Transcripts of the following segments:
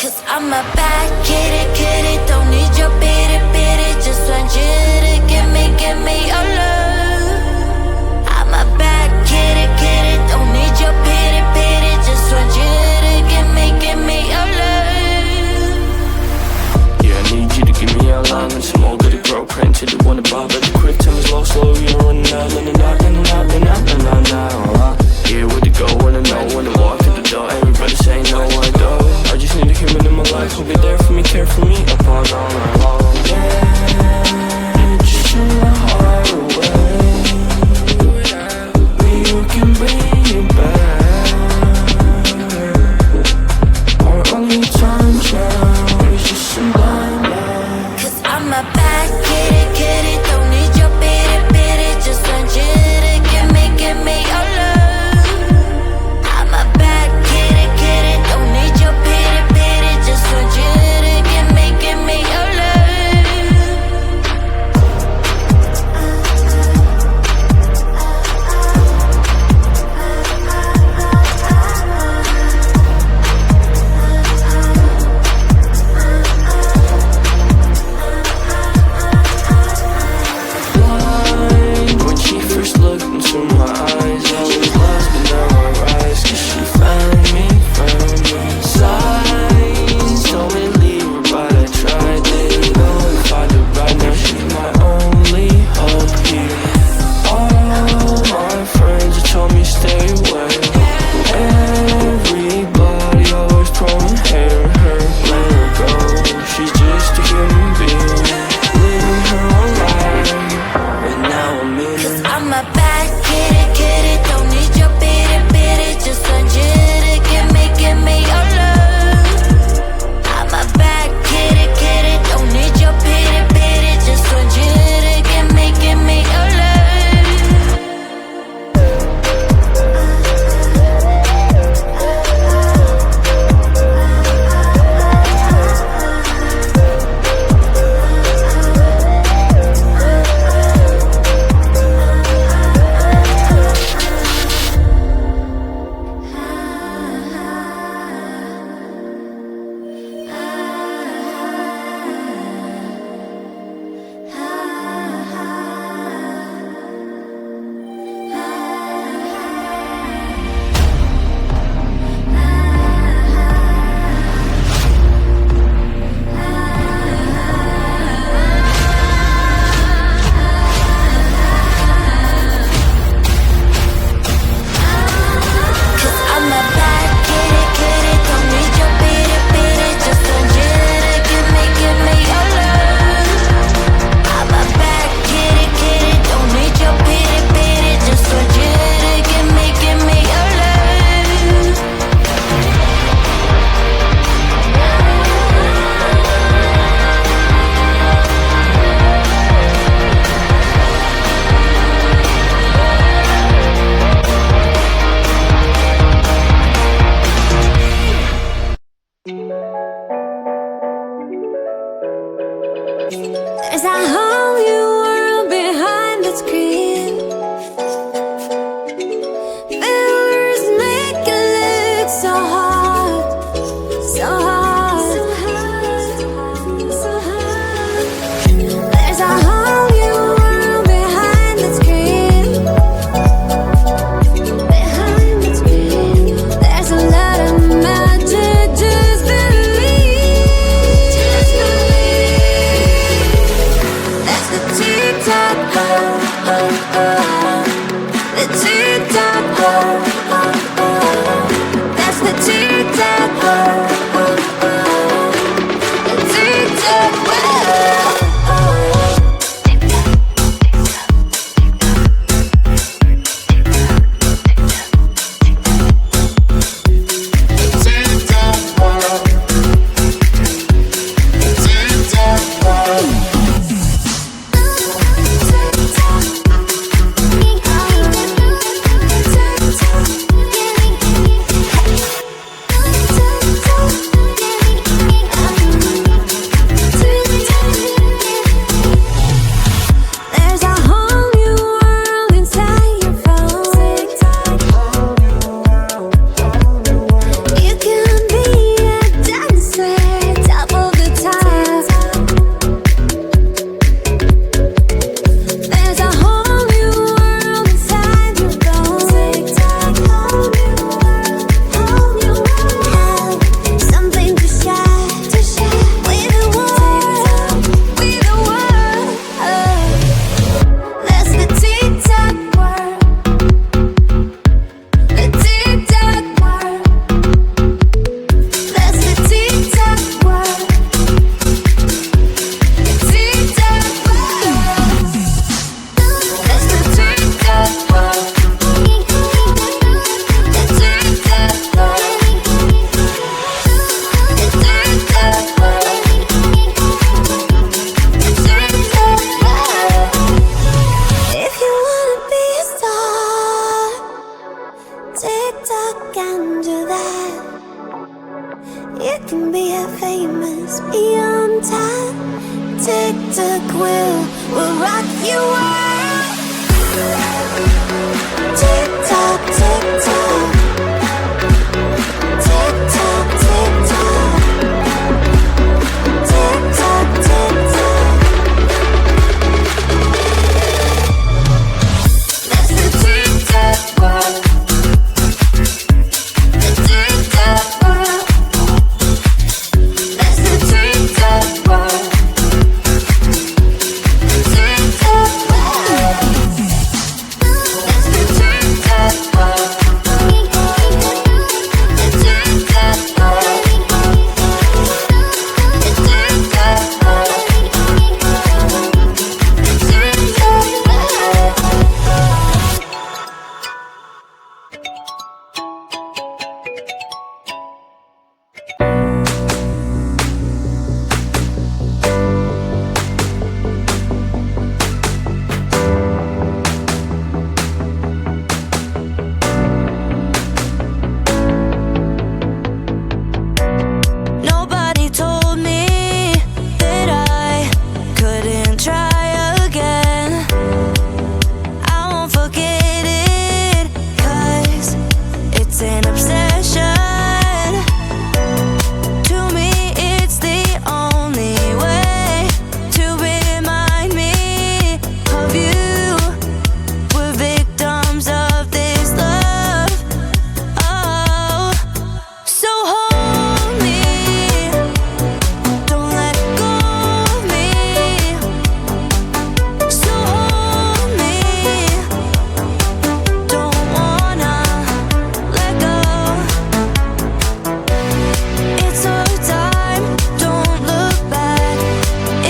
Cause I'm a bad kitty, don't need your pity, just want you to give me your love. I'm a bad kitty, don't need your pity, just want you to give me your love. Yeah, I need you to give me your line and some more goody grow print till you wanna bob at the quick time is low, slow, you're running out, yeah, where to go, when I know, when I walk through the door, everybody say no, I don't. I just need a human in my life who'll be there for me, care for me, apart all night long. Yeah, just in my heart away. You can bring it back. Our only time now is just some blind love. Cause I'm a bad kitty, don't need your pity, just want you to give me your love. I'm a bad kitty, don't need your pity, just want you to give me your love. Blind when she first looked into my eyes, I was lost but now I rise, cause she found me. Signs told me to leave her but I tried, didn't know if I did right. Now she's my only hope here. All my friends have told me stay away. Everybody always throwing hair at her, let her go. She's just a human being, living her own life, and now I'm in Cause it. I'm a bad kitty, don't need your pity, just want you to give me your love. I'm a bad kitty, don't need your pity, just want you to give me your love. Cause I'm a bad kitty, don't need your pity, just want you to give me your love. I'm a bad kitty, don't need your pity, just want you to give me your love. There's a whole new world behind the screen. Filters make it look so hard, so hard, so hard. There's a whole new world behind the screen. Behind the screen, there's a lot of magic. Just believe. That's the TikTok, the TikTok, that's the TikTok, the TikTok world. You can be a famous, be on time. Tick-tock will rock you out. Tick-tock, tick-tock. Tick-tock, tick-tock. Tick-tock, tick-tock. That's the tick-tock world. The tick-tock world. That's the tick-tock world. The tick-tock world. That's the tick-tock world. The tick-tock world. The tick-tock world. The tick-tock Nobody told me that I couldn't try again. I won't forget it, 'cause it's an obsession. To me, it's the only way to remind me of you. We're victims of this love. Oh, so hold me. Don't let go of me. So hold me. Don't wanna let go. It's our time, don't look back.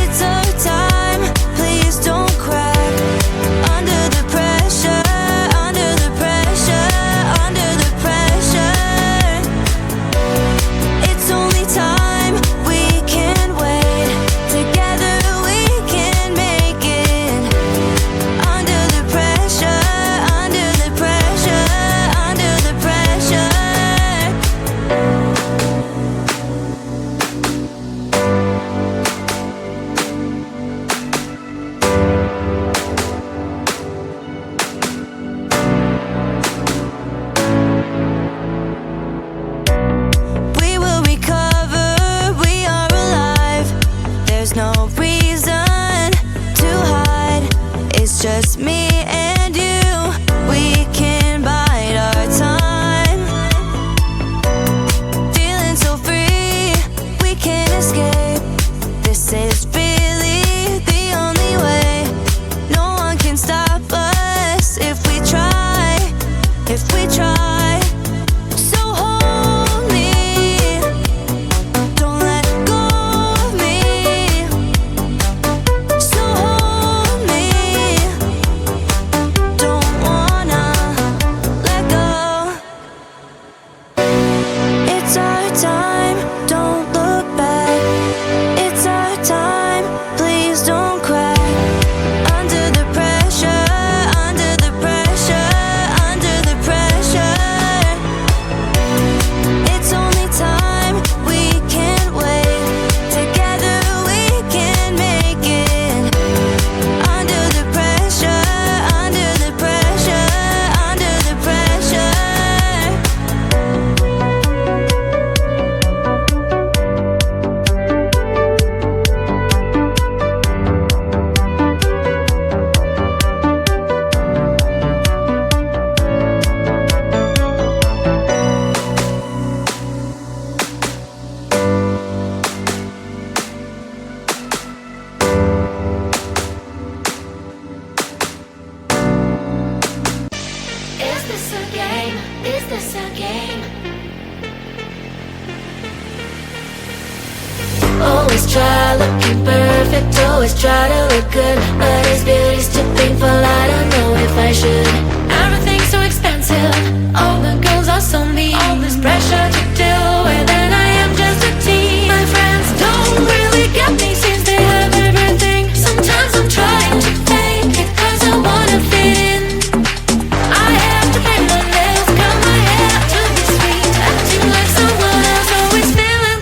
It's our time, please don't crack. Under the pressure, under the pressure, under the pressure. It's only time, we can wait. Together we can make it. Under the pressure, under the pressure, under the pressure. We will recover, we are alive. There's no reason to hide. It's just me and you. We can bide our time. Feeling so free, we can escape. This is really the only way. No one can stop us if we try, if we try. So hold me. Don't let go of me. So hold me. Don't wanna let go. It's our time, don't look back. It's our time, please don't crack. Under the pressure, under the pressure, under the pressure. It's only time, we can't wait. Together we can make it. Under the pressure, under the pressure, under the pressure. Is this a game? Is this a game? Always try looking perfect, always try to look good, but is beauty's too painful? I don't know if I should. Everything's so expensive, all the girls are so mean. All this pressure to deal with, and I am just a teen. My friends don't really get me since they have everything. Sometimes I'm trying to fake it 'cause I wanna fit in. I have to paint my nails, cut my hair to be sweet, acting like someone else, always feeling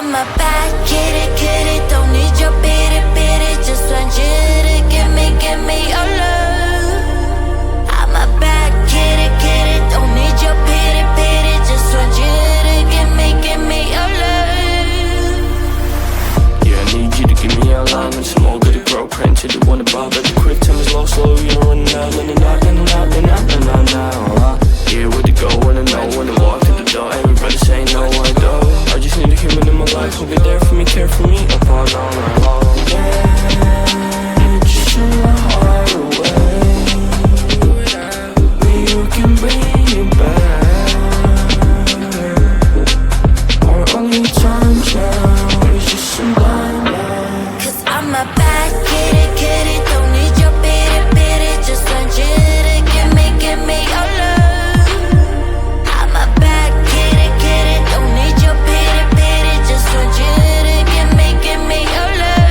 I'm a bad kitty, don't need your pity, just want you to give me your love. I'm a bad kitty, don't need your pity, just want you to give me your love. Yeah, I need you to give me your line and some more goody bro print to the one above it. Quick time is low, slow, you know, running out, running out, running out, running out, running out now. Yeah, where to go, when to know, when to walk through the door. Everybody say no, I do. I just need a human in my life who'll be there for me, care for me, upon all night long. Yeah, just show my heart away. You can bring it back. Our only time now is just some blind love. 'Cause I'm a bad kitty, don't need your pity, just want you to give me your love. I'm a bad kitty, don't need your pity, just want you to give me your love.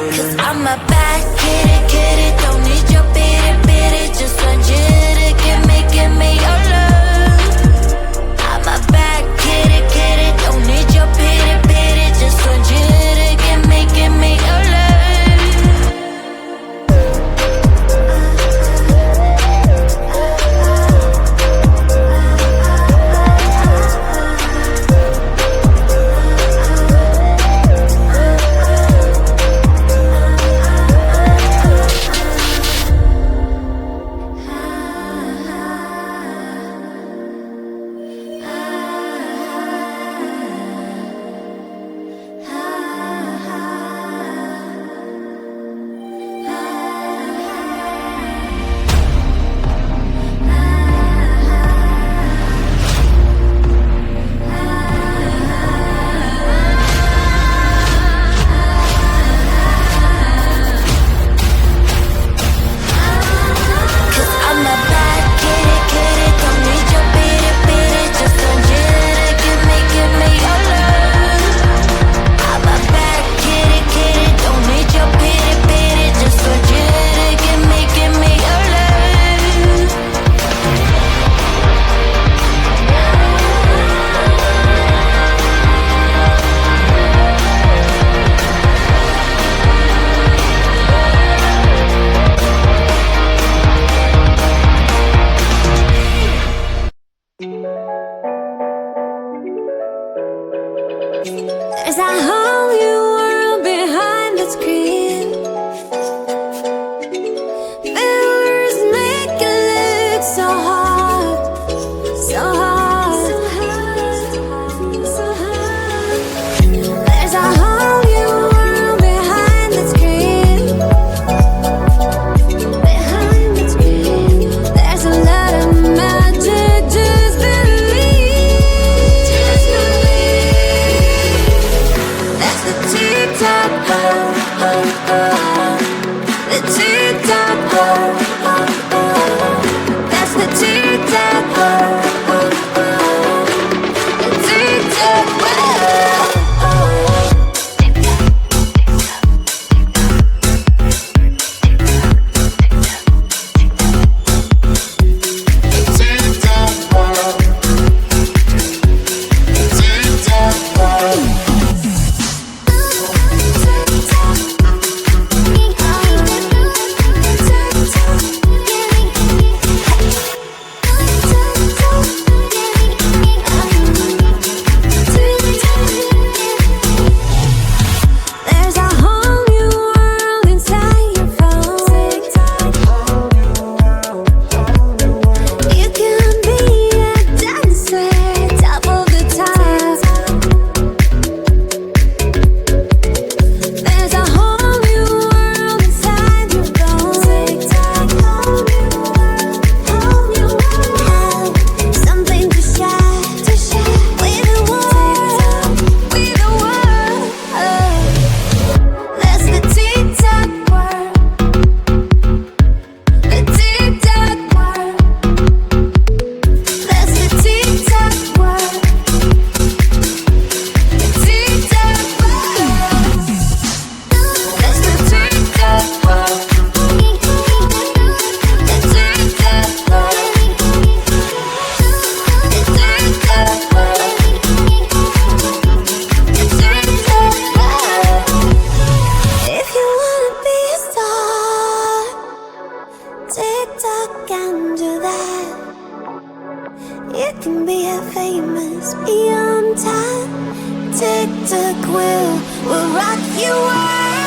'Cause I'm a bad kitty, don't need your pity, just want you to give me your love. I'm a bad kitty, don't need your pity, just want you to give me your love. There's a whole new world behind the screen. Filters make it look so hard, so hard, so hard. There's a whole new world behind the screen. Behind the screen, there's a lot of magic. Just believe, just believe. That's the TikTok, the TikTok, that's the TikTok. You can be a famous, be on time. Tick-tock will rock you out.